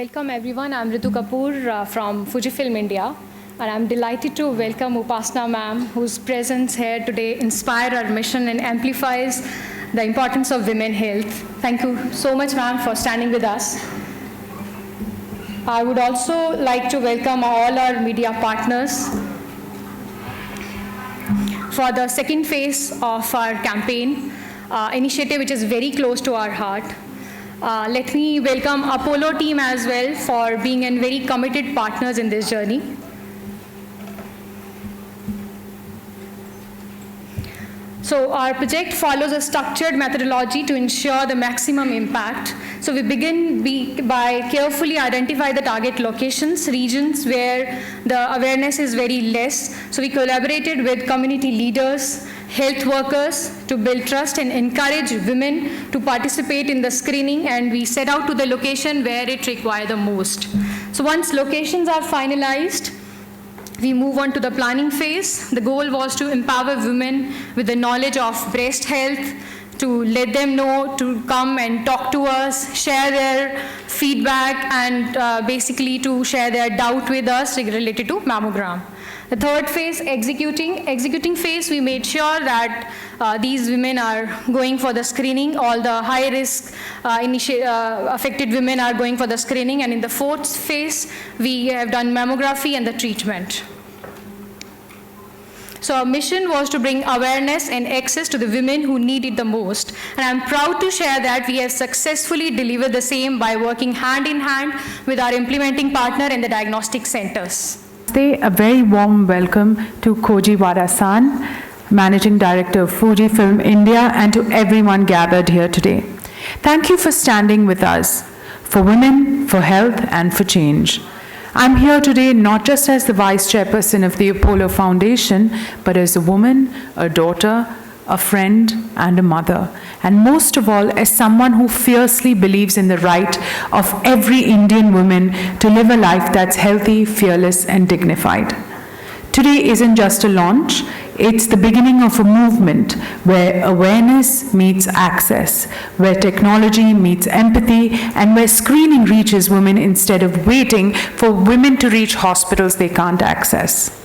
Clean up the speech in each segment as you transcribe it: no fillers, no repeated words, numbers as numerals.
Welcome everyone. I'm Ritu Kapoor from Fujifilm India, and I'm delighted to welcome Upasana ma'am, whose presence here today inspires our mission and amplifies the importance of women health. Thank you so much, ma'am, for standing with us. I would also like to welcome all our media partners for the second phase of our campaign initiative, which is very close to our heart. Let me welcome Apollo team as well for being a very committed partners in this journey. So our project follows a structured methodology to ensure the maximum impact. So we begin by carefully identify the target locations, regions where the awareness is very less. So we collaborated with community leaders, health workers to build trust and encourage women to participate in the screening, and we set out to the location where it requires the most. So once locations are finalized, we move on to the planning phase. The goal was to empower women with the knowledge of breast health, to let them know to come and talk to us, share their feedback, and basically to share their doubt with us related to mammogram. The third phase, executing phase, we made sure that these women are going for the screening. All the high-risk affected women are going for the screening. And in the fourth phase, we have done mammography and the treatment. So our mission was to bring awareness and access to the women who need it the most. And I'm proud to share that we have successfully delivered the same by working hand in hand with our implementing partner in the diagnostic centers. A very warm welcome to Koji Wada-san, Managing Director of Fujifilm India, and to everyone gathered here today. Thank you for standing with us, for women, for health, and for change. I'm here today not just as the Vice Chairperson of the Apollo Foundation, but as a woman, a daughter, a friend, and a mother. And most of all, as someone who fiercely believes in the right of every Indian woman to live a life that's healthy, fearless, and dignified. Today isn't just a launch, it's the beginning of a movement where awareness meets access, where technology meets empathy, and where screening reaches women instead of waiting for women to reach hospitals they can't access.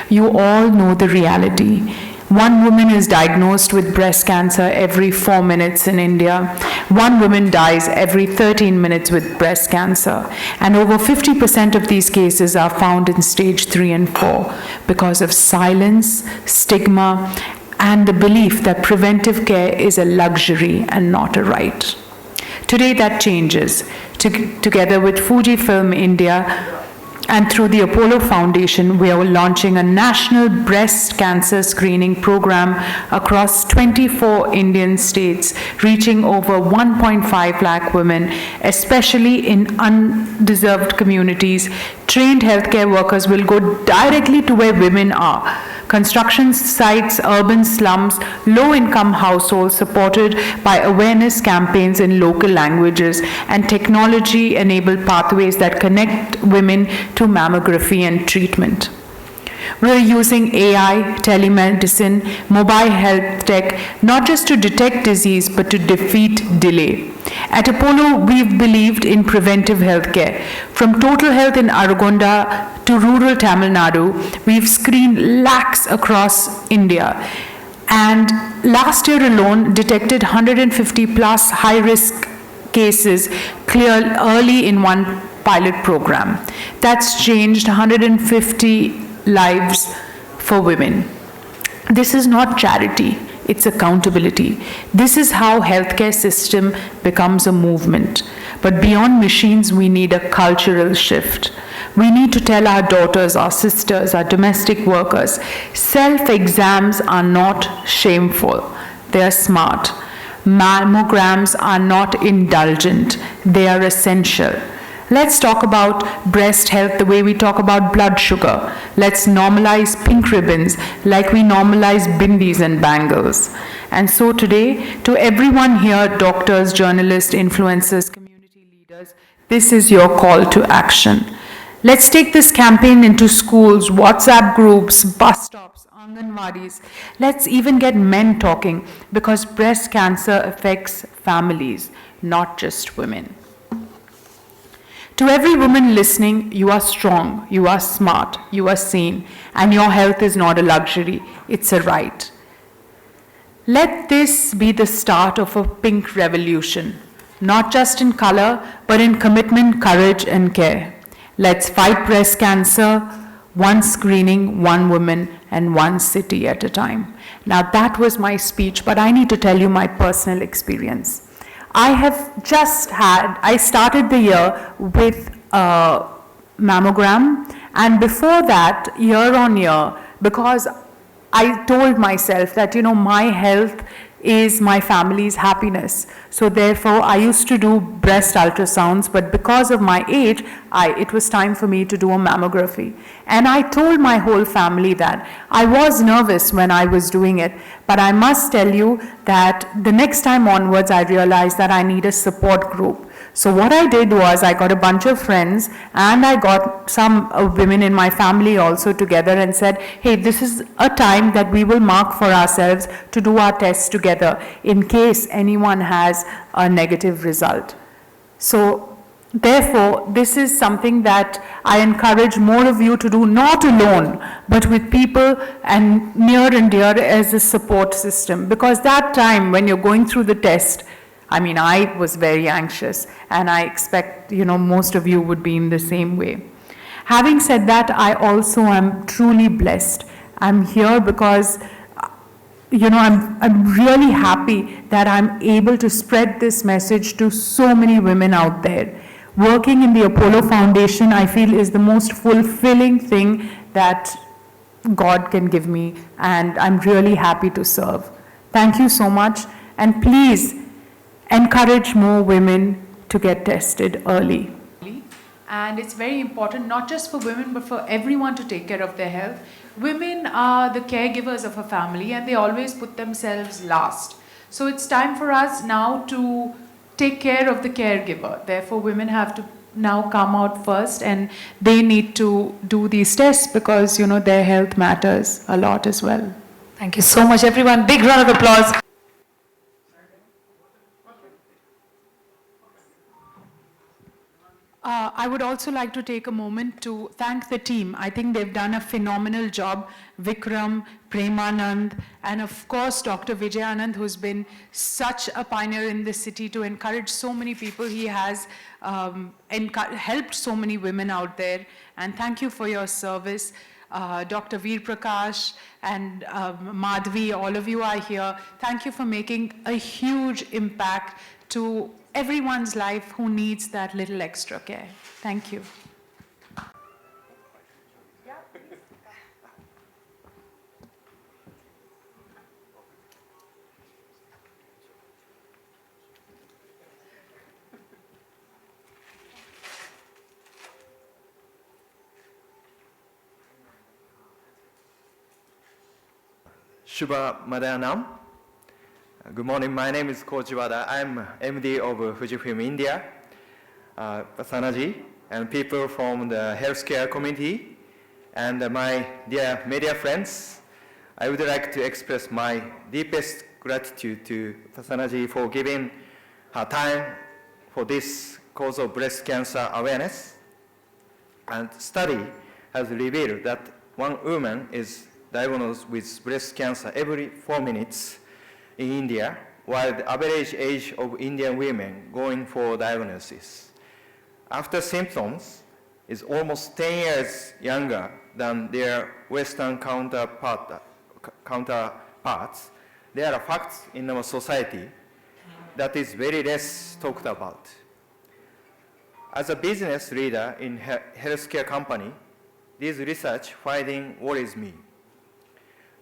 You all know the reality. One woman is diagnosed with breast cancer every 4 minutes in India. One woman dies every 13 minutes with breast cancer. And over 50% of these cases are found in stage 3 and 4 because of silence, stigma, and the belief that preventive care is a luxury and not a right. Today that changes. Together with Fujifilm India, and through the Apollo Foundation, we are launching a national breast cancer screening program across 24 Indian states, reaching over 1.5 lakh women, especially in undeserved communities. Trained healthcare workers will go directly to where women are. Construction sites, urban slums, low-income households supported by awareness campaigns in local languages and technology-enabled pathways that connect women to mammography and treatment. We're using AI, telemedicine, mobile health tech, not just to detect disease, but to defeat delay. At Apollo, we've believed in preventive healthcare. From Total Health in Aragonda to rural Tamil Nadu, we've screened lakhs across India. And last year alone, detected 150 plus high-risk cases cleared early in one pilot program. That's changed 150 lives for women. This is not charity, it's accountability. This is how healthcare system becomes a movement. But beyond machines, we need a cultural shift. We need to tell our daughters, our sisters, our domestic workers, self-exams are not shameful, they are smart. Mammograms are not indulgent, they are essential. Let's talk about breast health the way we talk about blood sugar. Let's normalize pink ribbons like we normalize bindis and bangles. And so today, to everyone here, doctors, journalists, influencers, community leaders, this is your call to action. Let's take this campaign into schools, WhatsApp groups, bus stops, Anganwadis. Let's even get men talking, because breast cancer affects families, not just women. To every woman listening, you are strong, you are smart, you are sane, and your health is not a luxury, it's a right. Let this be the start of a pink revolution, not just in color, but in commitment, courage, and care. Let's fight breast cancer, one screening, one woman, and one city at a time. Now, that was my speech, but I need to tell you my personal experience. I started the year with a mammogram, and before that, year on year, because I told myself that, my health is my family's happiness. So therefore, I used to do breast ultrasounds, but because of my age, it was time for me to do a mammography. And I told my whole family that. I was nervous when I was doing it, but I must tell you that the next time onwards, I realized that I need a support group. So what I did was I got a bunch of friends and I got some women in my family also together and said, hey, this is a time that we will mark for ourselves to do our tests together in case anyone has a negative result. So therefore, this is something that I encourage more of you to do, not alone, but with people and near and dear as a support system. Because that time when you're going through the test, I was very anxious, and I expect, most of you would be in the same way. Having said that, I also am truly blessed. I'm here because, I'm really happy that I'm able to spread this message to so many women out there. Working in the Apollo Foundation, I feel, is the most fulfilling thing that God can give me, and I'm really happy to serve. Thank you so much, and please, encourage more women to get tested early. And it's very important, not just for women, but for everyone to take care of their health. Women are the caregivers of a family, and they always put themselves last. So it's time for us now to take care of the caregiver. Therefore, women have to now come out first, and they need to do these tests because, their health matters a lot as well. Thank you so much, everyone. Big round of applause. I would also like to take a moment to thank the team. I think they've done a phenomenal job. Vikram, Premanand, and of course, Dr. Vijay Anand, who's been such a pioneer in this city to encourage so many people. He has helped so many women out there. And thank you for your service. Dr. Veer Prakash and Madhvi, all of you are here. Thank you for making a huge impact to everyone's life who needs that little extra care. Thank you. Shubha Madhanam. Good morning, my name is Koji Wada. I'm MD of Fujifilm India, Upasana and people from the healthcare community, and my dear media friends. I would like to express my deepest gratitude to Upasana for giving her time for this cause of breast cancer awareness. And study has revealed that one woman is diagnosed with breast cancer every 4 minutes in India, while the average age of Indian women going for diagnosis after symptoms is almost 10 years younger than their Western counterparts. There are facts in our society that is very less talked about. As a business leader in a healthcare company, this research finding worries me,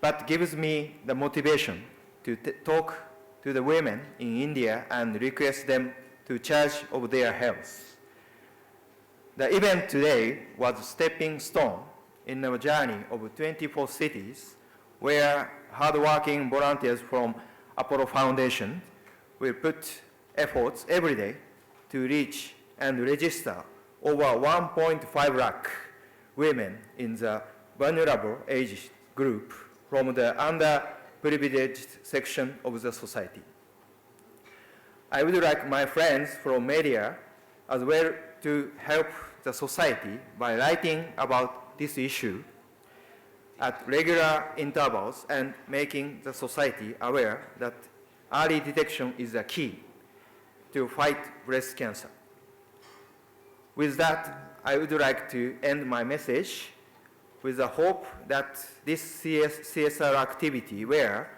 but gives me the motivation to talk to the women in India and request them to charge of their health. The event today was a stepping stone in our journey of 24 cities where hardworking volunteers from Apollo Foundation will put efforts every day to reach and register over 1.5 lakh women in the vulnerable age group from the underprivileged section of the society. I would like my friends from media as well to help the society by writing about this issue at regular intervals and making the society aware that early detection is the key to fight breast cancer. With that, I would like to end my message with the hope that this CSR activity, where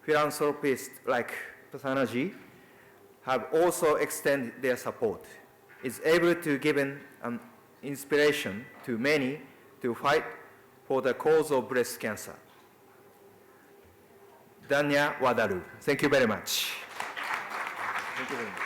philanthropists like Upasana have also extended their support, is able to give an inspiration to many to fight for the cause of breast cancer. Danya Wadaru. Thank you very much. Thank you very much.